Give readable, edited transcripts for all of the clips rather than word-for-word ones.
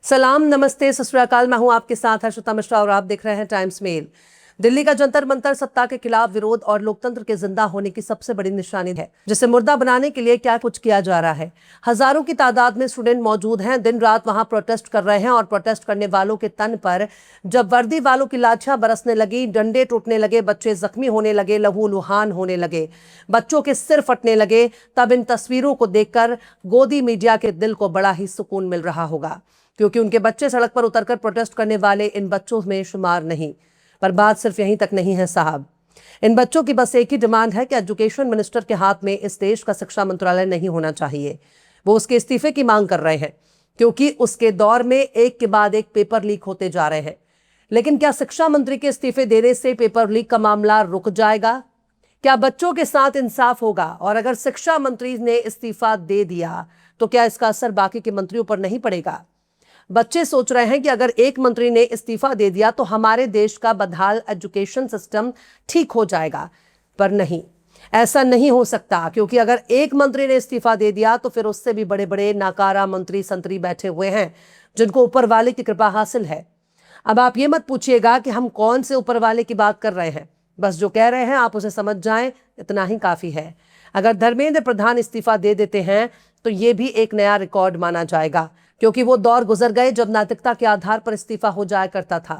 सलाम, नमस्ते, सत श्री अकाल। मैं हूं आपके साथ हर्षिता मिश्रा और आप देख रहे हैं टाइम्स मेल। दिल्ली का जंतर मंतर सत्ता के खिलाफ विरोध और लोकतंत्र के जिंदा होने की सबसे बड़ी निशानी है, जिसे मुर्दा बनाने के लिए क्या कुछ किया जा रहा है। हजारों की तादाद में स्टूडेंट मौजूद हैं, दिन रात वहां प्रोटेस्ट कर रहे हैं और प्रोटेस्ट करने वालों के तन पर जब वर्दी वालों की लाठियां बरसने लगी, डंडे टूटने लगे, बच्चे जख्मी होने लगे, लहूलुहान होने लगे, बच्चों के सिर फटने लगे, तब इन तस्वीरों को देखकर गोदी मीडिया के दिल को बड़ा ही सुकून मिल रहा होगा, क्योंकि उनके बच्चे सड़क पर उतरकर प्रोटेस्ट करने वाले इन बच्चों में शुमार नहीं। पर बात सिर्फ यहीं तक नहीं है साहब। इन बच्चों की बस एक ही डिमांड है कि एजुकेशन मिनिस्टर के हाथ में इस देश का शिक्षा मंत्रालय नहीं होना चाहिए। वो उसके इस्तीफे की मांग कर रहे हैं, क्योंकि उसके दौर में एक के बाद एक पेपर लीक होते जा रहे हैं। लेकिन क्या शिक्षा मंत्री के इस्तीफे देने से पेपर लीक का मामला रुक जाएगा? क्या बच्चों के साथ इंसाफ होगा? और अगर शिक्षा मंत्री ने इस्तीफा दे दिया तो क्या इसका असर बाकी के मंत्रियों पर नहीं पड़ेगा? बच्चे सोच रहे हैं कि अगर एक मंत्री ने इस्तीफा दे दिया तो हमारे देश का बदहाल एजुकेशन सिस्टम ठीक हो जाएगा। पर नहीं, ऐसा नहीं हो सकता, क्योंकि अगर एक मंत्री ने इस्तीफा दे दिया तो फिर उससे भी बड़े बड़े नाकारा मंत्री संतरी बैठे हुए हैं, जिनको ऊपर वाले की कृपा हासिल है। अब आप ये मत पूछिएगा कि हम कौन से ऊपर वाले की बात कर रहे हैं, बस जो कह रहे हैं आप उसे समझ जाएं, इतना ही काफी है। अगर धर्मेंद्र प्रधान इस्तीफा दे देते हैं तो ये भी एक नया रिकॉर्ड माना जाएगा, क्योंकि वो दौर गुजर गए जब नैतिकता के आधार पर इस्तीफा हो जाया करता था।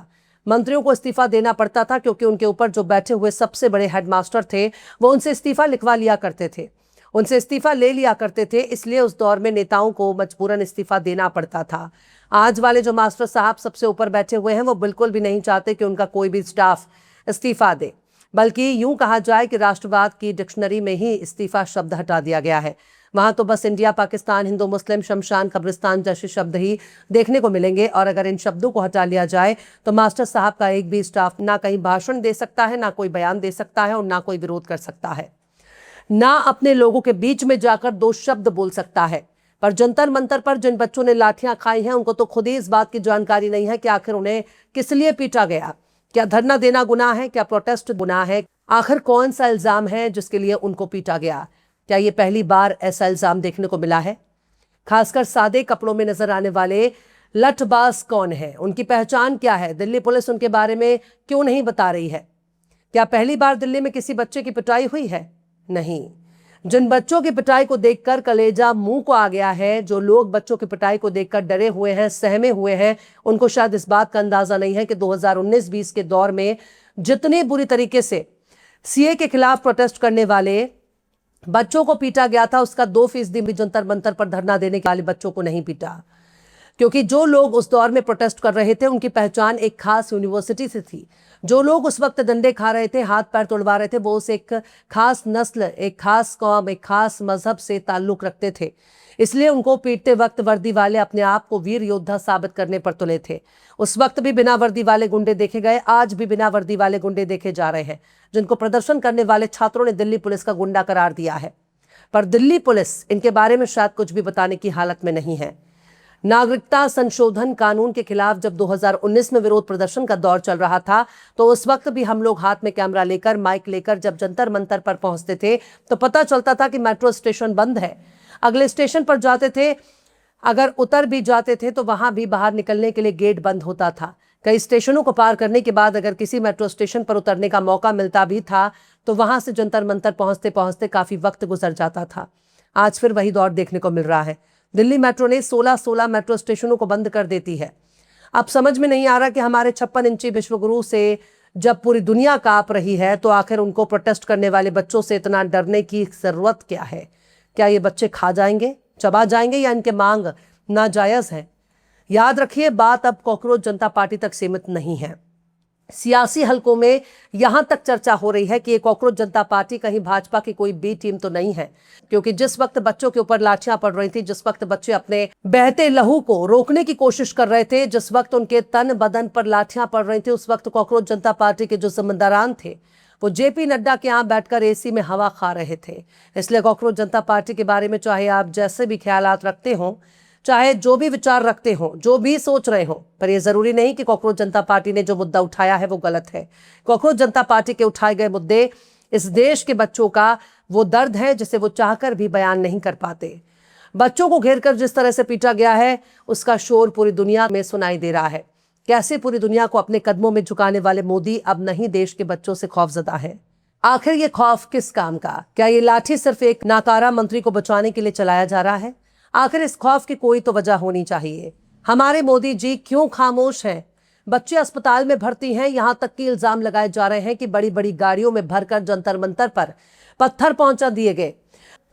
मंत्रियों को इस्तीफा देना पड़ता था क्योंकि उनके ऊपर जो बैठे हुए सबसे बड़े हेडमास्टर थे वो उनसे इस्तीफा लिखवा लिया करते थे, उनसे इस्तीफा ले लिया करते थे। इसलिए उस दौर में नेताओं को मजबूरन इस्तीफा देना पड़ता था। आज वाले जो मास्टर साहब सबसे ऊपर बैठे हुए हैं वो बिल्कुल भी नहीं चाहते कि उनका कोई भी स्टाफ इस्तीफा दे, बल्कि यूं कहा जाए कि राष्ट्रवाद की डिक्शनरी में ही इस्तीफा शब्द हटा दिया गया है। वहां तो बस इंडिया, पाकिस्तान, हिंदू, मुस्लिम, शमशान, कब्रिस्तान जैसे शब्द ही देखने को मिलेंगे। और अगर इन शब्दों को हटा लिया जाए तो मास्टर साहब का एक भी स्टाफ ना कहीं भाषण दे सकता है, ना कोई बयान दे सकता है और ना कोई विरोध कर सकता है, ना अपने लोगों के बीच में जाकर दो शब्द बोल सकता है। पर जंतर मंतर पर जिन बच्चों ने लाठियां खाई हैं उनको तो खुद ही इस बात की जानकारी नहीं है कि आखिर उन्हें किस लिए पीटा गया। क्या धरना देना गुनाह है? क्या प्रोटेस्ट गुनाह है? आखिर कौन सा इल्जाम है जिसके लिए उनको पीटा गया? क्या ये पहली बार ऐसा इल्जाम देखने को मिला है? खासकर सादे कपड़ों में नजर आने वाले लठबाज कौन है? उनकी पहचान क्या है? दिल्ली पुलिस उनके बारे में क्यों नहीं बता रही है? क्या पहली बार दिल्ली में किसी बच्चे की पिटाई हुई है? नहीं। जिन बच्चों की पिटाई को देखकर कलेजा मुंह को आ गया है, जो लोग बच्चों की पिटाई को देखकर डरे हुए हैं, सहमे हुए हैं, उनको शायद इस बात का अंदाजा नहीं है कि 2019-20 के दौर में जितने बुरी तरीके से सीए के खिलाफ प्रोटेस्ट करने वाले बच्चों को पीटा गया था, उसका 2% भी जंतर मंतर पर धरना देने वाले बच्चों को नहीं पीटा। क्योंकि जो लोग उस दौर में प्रोटेस्ट कर रहे थे उनकी पहचान एक खास यूनिवर्सिटी से थी। जो लोग उस वक्त डंडे खा रहे थे, हाथ पैर तोड़वा रहे थे, वो उस एक खास नस्ल, एक खास कौम, एक खास मजहब से ताल्लुक रखते थे। इसलिए उनको पीटते वक्त वर्दी वाले अपने आप को वीर योद्धा साबित करने पर तुले थे। उस वक्त भी बिना वर्दी वाले गुंडे देखे गए, आज भी बिना वर्दी वाले गुंडे देखे जा रहे हैं, जिनको प्रदर्शन करने वाले छात्रों ने दिल्ली पुलिस का गुंडा करार दिया है। पर दिल्ली पुलिस इनके बारे में शायद कुछ भी बताने की हालत में नहीं है। नागरिकता संशोधन कानून के खिलाफ जब 2019 में विरोध प्रदर्शन का दौर चल रहा था, तो उस वक्त भी हम लोग हाथ में कैमरा लेकर, माइक लेकर जब जंतर मंतर पर पहुंचते थे तो पता चलता था कि मेट्रो स्टेशन बंद है। अगले स्टेशन पर जाते थे, अगर उतर भी जाते थे तो वहां भी बाहर निकलने के लिए गेट बंद होता था। कई स्टेशनों को पार करने के बाद अगर किसी मेट्रो स्टेशन पर उतरने का मौका मिलता भी था तो वहां से जंतर मंतर पहुंचते पहुंचते काफी वक्त गुजर जाता था। आज फिर वही दौर देखने को मिल रहा है। दिल्ली मेट्रो ने 16 मेट्रो स्टेशनों को बंद कर देती है। अब समझ में नहीं आ रहा कि हमारे 56 इंची विश्वगुरु से जब पूरी दुनिया कांप रही है तो आखिर उनको प्रोटेस्ट करने वाले बच्चों से इतना डरने की जरूरत क्या है? क्या ये बच्चे खा जाएंगे, चबा जाएंगे, या इनके मांग नाजायज है? याद रखिए, बात अब कॉकरोच जनता पार्टी तक सीमित नहीं है। सियासी हलकों में यहां तक चर्चा हो रही है कि ये कॉकरोच जनता पार्टी कहीं भाजपा की कोई बी टीम तो नहीं है, क्योंकि जिस वक्त बच्चों के ऊपर लाठियां पड़ रही थी, जिस वक्त बच्चे अपने बहते लहू को रोकने की कोशिश कर रहे थे, जिस वक्त उनके तन बदन पर लाठियां पड़ रही थी, उस वक्त कॉकरोच जनता पार्टी के जो जिम्मेदारान थे वो जेपी नड्डा के यहाँ बैठकर एसी में हवा खा रहे थे। इसलिए कॉकरोच जनता पार्टी के बारे में चाहे आप जैसे भी ख्यालात रखते हो, चाहे जो भी विचार रखते हो, जो भी सोच रहे हो, पर यह जरूरी नहीं कि कॉकरोच जनता पार्टी ने जो मुद्दा उठाया है वो गलत है। कॉकरोच जनता पार्टी के उठाए गए मुद्दे इस देश के बच्चों का वो दर्द है जिसे वो चाहकर भी बयान नहीं कर पाते। बच्चों को घेरकर जिस तरह से पीटा गया है, उसका शोर पूरी दुनिया में सुनाई दे रहा है। कैसे पूरी दुनिया को अपने कदमों में झुकाने वाले मोदी अब नहीं देश के बच्चों से खौफजदा है। आखिर ये खौफ किस काम का? क्या ये लाठी सिर्फ एक नाकारा मंत्री को बचाने के लिए चलाया जा रहा है? आखिर इस खौफ की कोई तो वजह होनी चाहिए। हमारे मोदी जी क्यों खामोश हैं? बच्चे अस्पताल में भर्ती हैं, यहां तक कि इल्जाम लगाए जा रहे हैं कि बड़ी बड़ी गाड़ियों में भरकर जंतर मंतर पर पत्थर पहुंचा दिए गए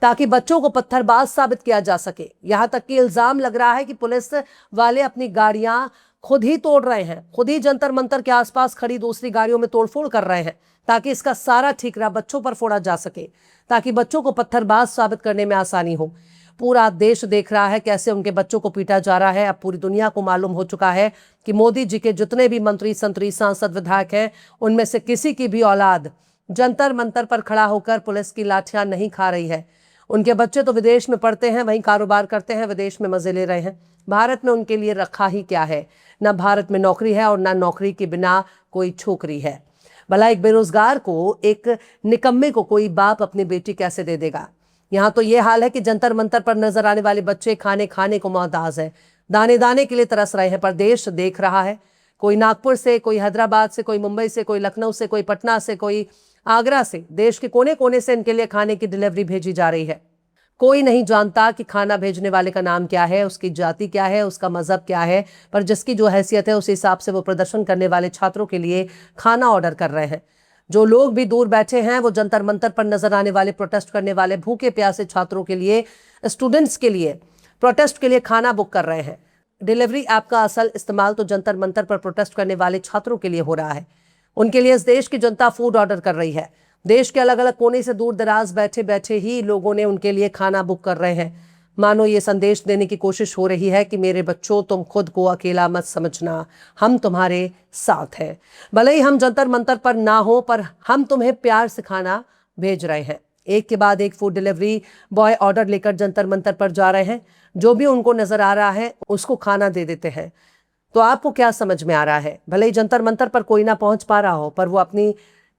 ताकि बच्चों को पत्थरबाज साबित किया जा सके। यहां तक कि इल्जाम लग रहा है कि पुलिस वाले अपनी गाड़ियां खुद ही तोड़ रहे हैं, खुद ही जंतर मंतर के आसपास खड़ी दूसरी गाड़ियों में तोड़फोड़ कर रहे हैं ताकि इसका सारा ठीकरा बच्चों पर फोड़ा जा सके, ताकि बच्चों को पत्थरबाज साबित करने में आसानी हो। पूरा देश देख रहा है कैसे उनके बच्चों को पीटा जा रहा है। अब पूरी दुनिया को मालूम हो चुका है कि मोदी जी के जितने भी मंत्री, संतरी, सांसद, विधायक हैं, उनमें से किसी की भी औलाद जंतर मंतर पर खड़ा होकर पुलिस की लाठियां नहीं खा रही है। उनके बच्चे तो विदेश में पढ़ते हैं, वहीं कारोबार करते हैं, विदेश में मजे ले रहे हैं। भारत में उनके लिए रखा ही क्या है? न भारत में नौकरी है और न नौकरी के बिना कोई छोकरी है। भला एक बेरोजगार को, एक निकम्मे को कोई बाप अपनी बेटी कैसे दे देगा? यहाँ तो ये हाल है कि जंतर मंतर पर नजर आने वाले बच्चे खाने खाने को मोहताज है, दाने दाने के लिए तरस रहे हैं, पर देश देख रहा है। कोई नागपुर से, कोई हैदराबाद से, कोई मुंबई से, कोई लखनऊ से, कोई पटना से, कोई आगरा से, देश के कोने कोने से इनके लिए खाने की डिलीवरी भेजी जा रही है। कोई नहीं जानता कि खाना भेजने वाले का नाम क्या है, उसकी जाति क्या है, उसका मजहब क्या है, पर जिसकी जो हैसियत है उस हिसाब से वो प्रदर्शन करने वाले छात्रों के लिए खाना ऑर्डर कर रहे हैं। जो लोग भी दूर बैठे हैं वो जंतर मंतर पर नजर आने वाले, प्रोटेस्ट करने वाले भूखे प्यासे छात्रों के लिए, स्टूडेंट्स के लिए, प्रोटेस्ट के लिए खाना बुक कर रहे हैं। डिलीवरी ऐप का असल इस्तेमाल तो जंतर मंतर पर प्रोटेस्ट करने वाले छात्रों के लिए हो रहा है। उनके लिए इस देश की जनता फूड ऑर्डर कर रही है। देश के अलग अलग कोने से दूर दराज बैठे बैठे ही लोगों ने उनके लिए खाना बुक कर रहे हैं। मानो ये संदेश देने की कोशिश हो रही है कि मेरे बच्चों, तुम खुद को अकेला मत समझना, हम तुम्हारे साथ हैं। भले ही हम जंतर मंतर पर ना हो, पर हम तुम्हें प्यार से खाना भेज रहे हैं। एक के बाद एक फूड डिलीवरी बॉय ऑर्डर लेकर जंतर मंतर पर जा रहे हैं। जो भी उनको नजर आ रहा है उसको खाना दे देते हैं। तो आपको क्या समझ में आ रहा है? भले ही जंतर मंतर पर कोई ना पहुंच पा रहा हो, पर वो अपनी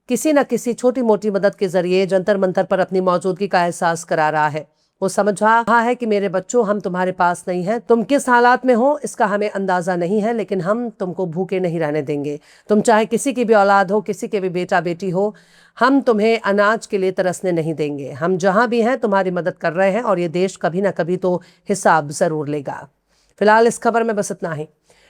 किसी न किसी छोटी मोटी मदद के जरिए जंतर मंतर पर अपनी मौजूदगी का एहसास करा रहा है। वो समझ रहा है कि मेरे बच्चों, हम तुम्हारे पास नहीं हैं। तुम किस हालात में हो इसका हमें अंदाजा नहीं है, लेकिन हम तुमको भूखे नहीं रहने देंगे। तुम चाहे किसी की भी औलाद हो, किसी के भी बेटा बेटी हो, हम तुम्हें अनाज के लिए तरसने नहीं देंगे। हम जहां भी हैं तुम्हारी मदद कर रहे हैं और ये देश कभी ना कभी तो हिसाब जरूर लेगा। फिलहाल इस खबर में बस इतना ही।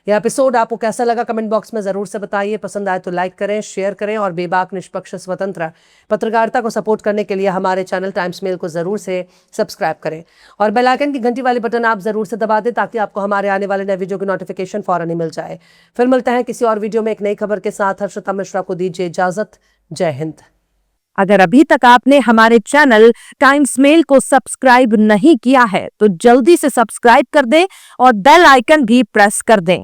यह एपिसोड आपको कैसा लगा कमेंट बॉक्स में जरूर से बताइए। पसंद आए तो लाइक करें, शेयर करें और बेबाक, निष्पक्ष, स्वतंत्र पत्रकारिता को सपोर्ट करने के लिए हमारे चैनल टाइम्स मेल को जरूर से सब्सक्राइब करें और बेल आइकन की घंटी वाली बटन आप जरूर से दबा दें ताकि आपको हमारे आने वाले नए वीडियो की नोटिफिकेशन फौरन ही मिल जाए। फिर मिलते हैं किसी और वीडियो में एक नई खबर के साथ। हर्षिता मिश्रा को दीजिए इजाजत। जय हिंद। अगर अभी तक आपने हमारे चैनल टाइम्स मेल को सब्सक्राइब नहीं किया है तो जल्दी से सब्सक्राइब कर दें और बेल आइकन भी प्रेस कर दें।